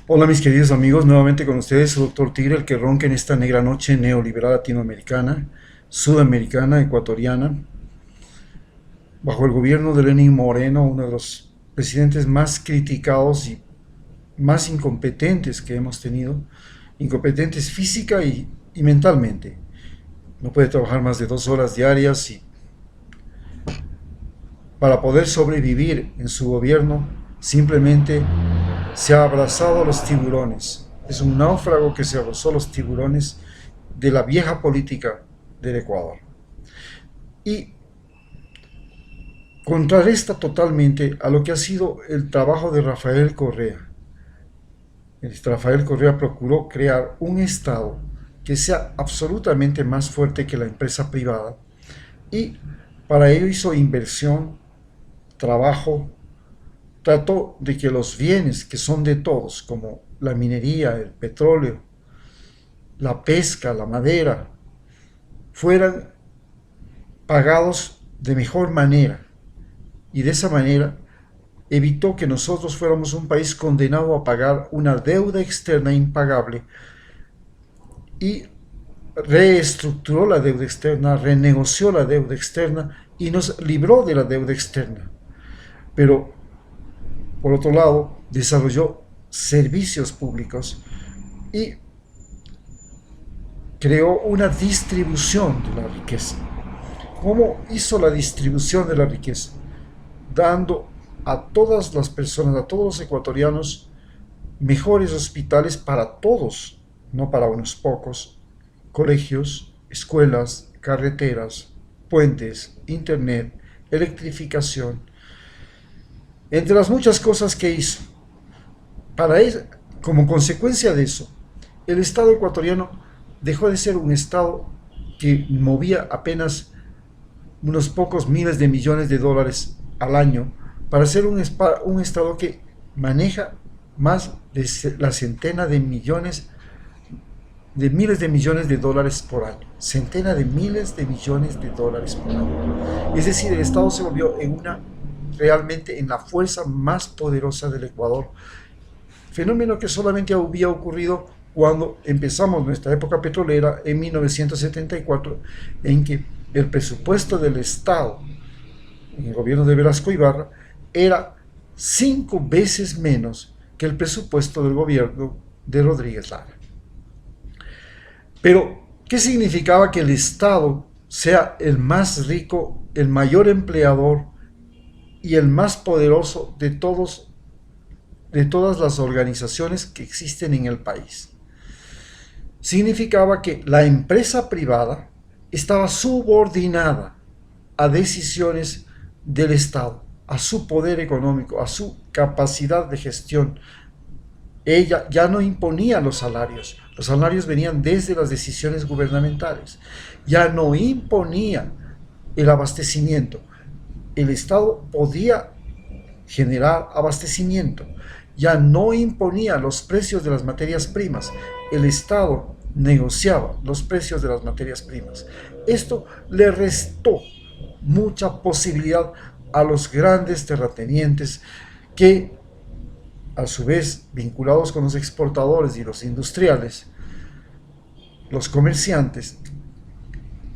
Hola mis queridos amigos, nuevamente con ustedes, su doctor Tigre, el que ronca en esta negra noche neoliberal latinoamericana, sudamericana, ecuatoriana, bajo el gobierno de Lenín Moreno, uno de los presidentes más criticados y más incompetentes que hemos tenido, incompetentes física y mentalmente. No puede trabajar más de 2 horas diarias y para poder sobrevivir en su gobierno simplemente se ha abrazado a los tiburones. Es un náufrago que se abrazó a los tiburones de la vieja política del Ecuador. Y contrarresta totalmente a lo que ha sido el trabajo de Rafael Correa. Rafael Correa procuró crear un Estado que sea absolutamente más fuerte que la empresa privada y para ello hizo inversión, trabajo, trató de que los bienes que son de todos, como la minería, el petróleo, la pesca, la madera, fueran pagados de mejor manera. Y de esa manera evitó que nosotros fuéramos un país condenado a pagar una deuda externa impagable y reestructuró la deuda externa, renegoció la deuda externa y nos libró de la deuda externa. Pero, por otro lado, desarrolló servicios públicos y creó una distribución de la riqueza. ¿Cómo hizo la distribución de la riqueza? Dando a todas las personas, a todos los ecuatorianos, mejores hospitales para todos, no para unos pocos, colegios, escuelas, carreteras, puentes, internet, electrificación, entre las muchas cosas que hizo. Para él, como consecuencia de eso, el Estado ecuatoriano dejó de ser un Estado que movía apenas unos pocos miles de millones de dólares al año para ser un Estado que maneja más de la centena de millones de miles de millones de dólares por año, centena de miles de millones de dólares por año. Es decir, el Estado se volvió realmente en la fuerza más poderosa del Ecuador, fenómeno que solamente había ocurrido cuando empezamos nuestra época petrolera en 1974, en que el presupuesto del Estado en el gobierno de Velasco Ibarra era 5 veces menos que el presupuesto del gobierno de Rodríguez Lara. Pero, ¿qué significaba que el Estado sea el más rico, el mayor empleador y el más poderoso de todas las organizaciones que existen en el país? Significaba que la empresa privada estaba subordinada a decisiones del Estado, a su poder económico, a su capacidad de gestión. Ella ya no imponía los salarios venían desde las decisiones gubernamentales, ya no imponía el abastecimiento, el Estado podía generar abastecimiento, ya no imponía los precios de las materias primas, el Estado negociaba los precios de las materias primas. Esto le restó mucha posibilidad a los grandes terratenientes que, a su vez, vinculados con los exportadores y los industriales, los comerciantes,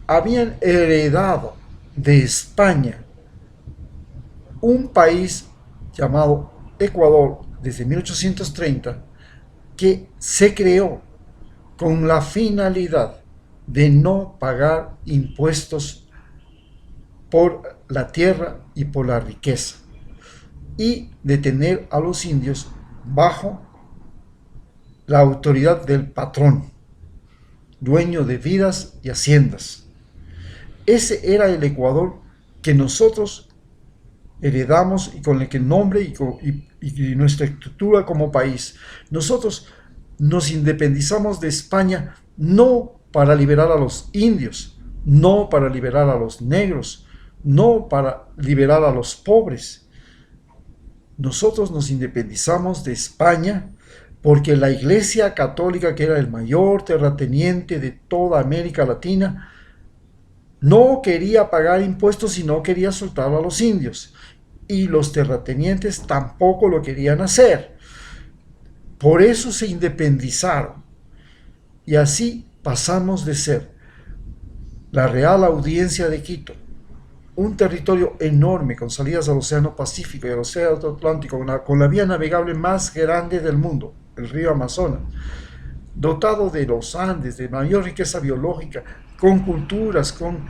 habían heredado de España un país llamado Ecuador desde 1830 que se creó con la finalidad de no pagar impuestos por la tierra y por la riqueza y de tener a los indios bajo la autoridad del patrón, dueño de vidas y haciendas. Ese era el Ecuador que nosotros heredamos y con el que nombre y nuestra estructura como país. Nosotros nos independizamos de España no para liberar a los indios, no para liberar a los negros, no para liberar a los pobres. Nosotros nos independizamos de España porque la Iglesia Católica, que era el mayor terrateniente de toda América Latina, no quería pagar impuestos y no quería soltar a los indios. Y los terratenientes tampoco lo querían hacer. Por eso se independizaron. Y así pasamos de ser la Real Audiencia de Quito, un territorio enorme con salidas al Océano Pacífico y al Océano Atlántico, con la vía navegable más grande del mundo, el río Amazonas, dotado de los Andes, de mayor riqueza biológica, con culturas, con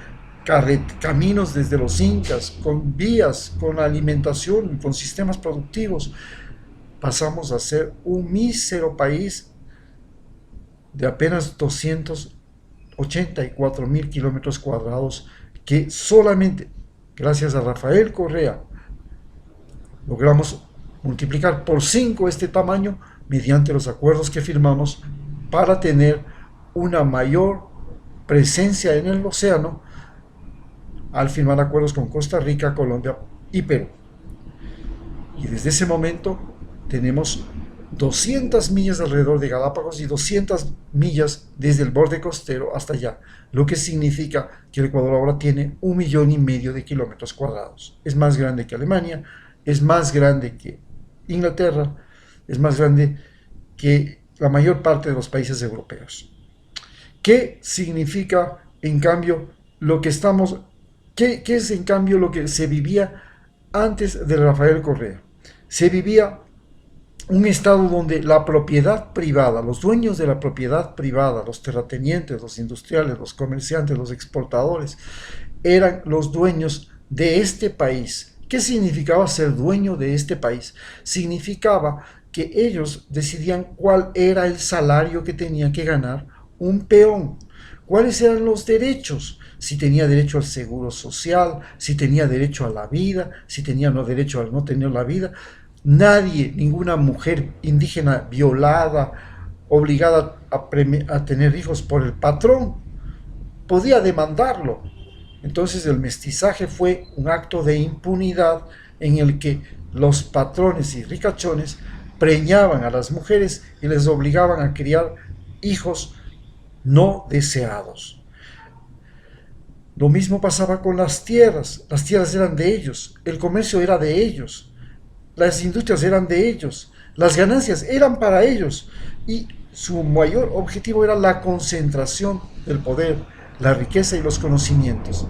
caminos desde los incas, con vías, con alimentación, con sistemas productivos. Pasamos a ser un mísero país de apenas 284.000 kilómetros cuadrados, que solamente gracias a Rafael Correa logramos multiplicar por 5 este tamaño mediante los acuerdos que firmamos para tener una mayor presencia en el océano al firmar acuerdos con Costa Rica, Colombia y Perú. Y desde ese momento tenemos 200 millas alrededor de Galápagos y 200 millas desde el borde costero hasta allá, lo que significa que el Ecuador ahora tiene 1,5 millones de kilómetros cuadrados. Es más grande que Alemania, es más grande que Inglaterra, es más grande que la mayor parte de los países europeos. ¿Qué significa, en cambio, lo que estamos, qué es en cambio lo que se vivía antes de Rafael Correa? Se vivía un estado donde la propiedad privada, los dueños de la propiedad privada, los terratenientes, los industriales, los comerciantes, los exportadores, eran los dueños de este país. ¿Qué significaba ser dueño de este país? Significaba que ellos decidían cuál era el salario que tenía que ganar un peón, cuáles eran los derechos, si tenía derecho al seguro social, si tenía derecho a la vida, si tenía no derecho a no tener la vida. Nadie, ninguna mujer indígena violada, obligada a tener hijos por el patrón, podía demandarlo. Entonces el mestizaje fue un acto de impunidad en el que los patrones y ricachones preñaban a las mujeres y les obligaban a criar hijos no deseados. Lo mismo pasaba con las tierras eran de ellos, el comercio era de ellos, las industrias eran de ellos, las ganancias eran para ellos y su mayor objetivo era la concentración del poder, la riqueza y los conocimientos.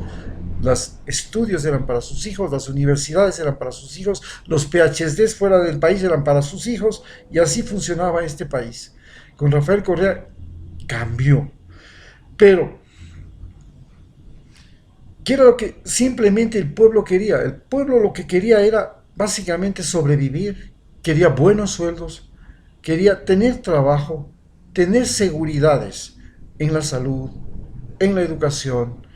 Los estudios eran para sus hijos, las universidades eran para sus hijos, los PhDs fuera del país eran para sus hijos y así funcionaba este país. Con Rafael Correa cambió, pero ¿qué era lo que simplemente el pueblo quería? El pueblo lo que quería era básicamente sobrevivir, quería buenos sueldos, quería tener trabajo, tener seguridades en la salud, en la educación,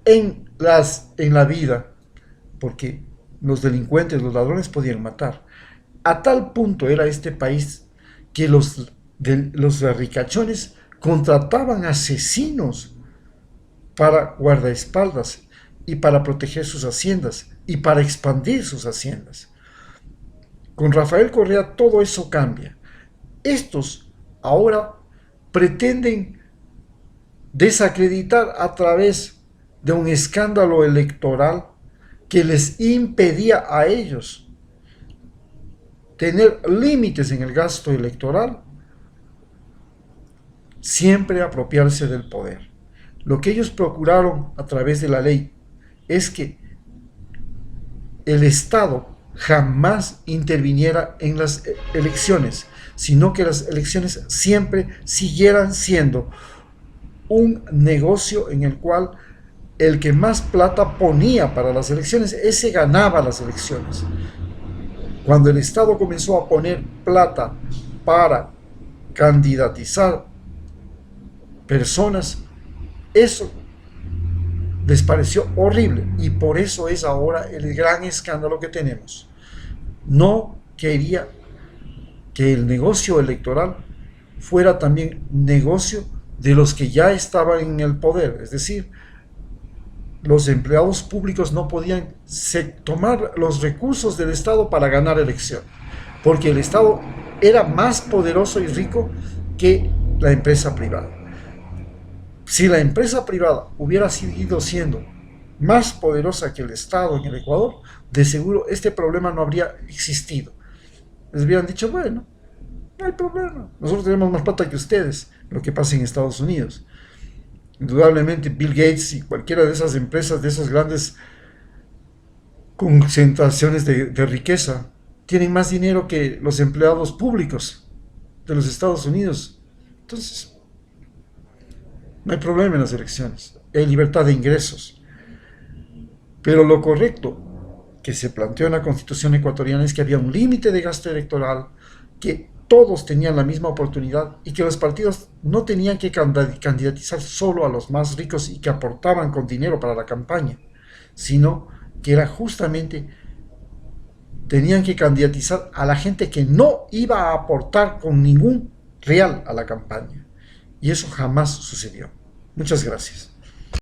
en la vida, porque los delincuentes, los ladrones podían matar. A tal punto era este país que los ricachones contrataban asesinos para guardaespaldas y para proteger sus haciendas y para expandir sus haciendas. Con Rafael Correa todo eso cambia. Estos ahora pretenden desacreditar a través de un escándalo electoral que les impedía a ellos tener límites en el gasto electoral, siempre apropiarse del poder. Lo que ellos procuraron a través de la ley es que el Estado jamás interviniera en las elecciones, sino que las elecciones siempre siguieran siendo un negocio en el cual el que más plata ponía para las elecciones, ese ganaba las elecciones. Cuando el Estado comenzó a poner plata para candidatizar personas, eso les pareció horrible y por eso es ahora el gran escándalo que tenemos. No quería que el negocio electoral fuera también negocio de los que ya estaban en el poder, es decir, los empleados públicos no podían tomar los recursos del Estado para ganar elección, porque el Estado era más poderoso y rico que la empresa privada. Si la empresa privada hubiera seguido siendo más poderosa que el Estado en el Ecuador, de seguro este problema no habría existido. Les hubieran dicho, bueno, No hay problema. Nosotros tenemos más plata que ustedes, lo que pasa en Estados Unidos. Indudablemente Bill Gates y cualquiera de esas empresas, de esas grandes concentraciones de riqueza, tienen más dinero que los empleados públicos de los Estados Unidos. Entonces, no hay problema en las elecciones. Hay libertad de ingresos. Pero lo correcto que se planteó en la Constitución ecuatoriana es que había un límite de gasto electoral, que todos tenían la misma oportunidad y que los partidos no tenían que candidatizar solo a los más ricos y que aportaban con dinero para la campaña, sino que era justamente tenían que candidatizar a la gente que no iba a aportar con ningún real a la campaña. Y eso jamás sucedió. Muchas gracias.